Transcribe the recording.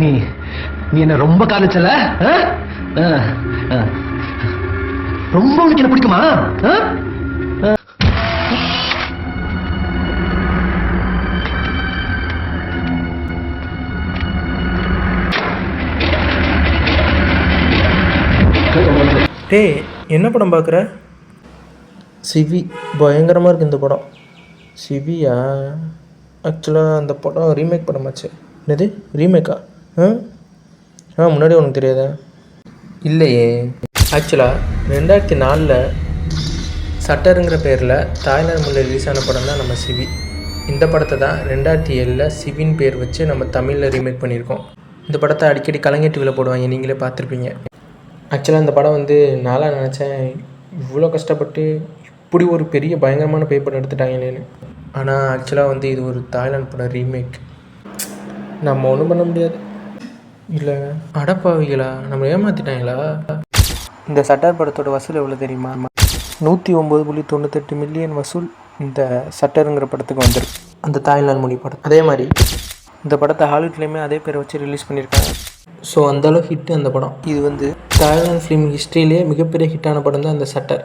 நீ நீ என்ன ரொம்ப காதலிச்சல? ரொம்ப உனக்கு என்ன பிடிக்குமா? டேய், என்ன படம் பார்க்குற? சிவி பயங்கரமாக இருக்குது இந்த படம். சிவியா? ஆக்சுவலாக அந்த படம் ரீமேக் படமாச்சு. என்னது ரீமேக்கா? முன்னாடி உனக்கு தெரியாதா? இல்லையே. ஆக்சுவலாக 2004 சட்டருங்கிற பேரில் தாய்லாந்து மொழியில் ரிலீஸ் ஆன படம் தான் நம்ம சிவி. இந்த படத்தை தான் 2007 சிவின் பேர் வச்சு நம்ம தமிழில் ரீமேக் பண்ணியிருக்கோம். இந்த படத்தை அடிக்கடி கலைஞர் டிவியில் போடுவாங்க, நீங்களே பார்த்துருப்பீங்க. ஆக்சுவலாக இந்த படம் நான்லாம் நினச்சேன் இவ்வளோ கஷ்டப்பட்டு இப்படி ஒரு பெரிய பயங்கரமான பேய் படம் எடுத்துட்டாங்களேன்னு. ஆனால் ஆக்சுவலாக இது ஒரு தாய்லாந்து படம் ரீமேக். நம்ம ஒன்றும் பண்ண முடியாது. இல்லை அடப்பாவிகளா, நம்ம ஏமாற்றிட்டாங்களா? இந்த சட்டார் படத்தோட வசூல் எவ்வளோ தெரியுமா? 109.98 மில்லியன் வசூல் இந்த சட்டருங்கிற படத்துக்கு வந்துருக்கு, அந்த தாய்லாந்து மொழி படம். அதே மாதிரி இந்த படத்தை ஹாலிவுட்லேயுமே அதே பேரை வச்சு ரிலீஸ் பண்ணியிருக்காங்க. ஸோ அந்தளவு ஹிட் அந்த படம். இது தாய்லாந்து ஃபிலிம் ஹிஸ்ட்ரியிலே மிகப்பெரிய ஹிட்டான படம் தான் அந்த சட்டர்.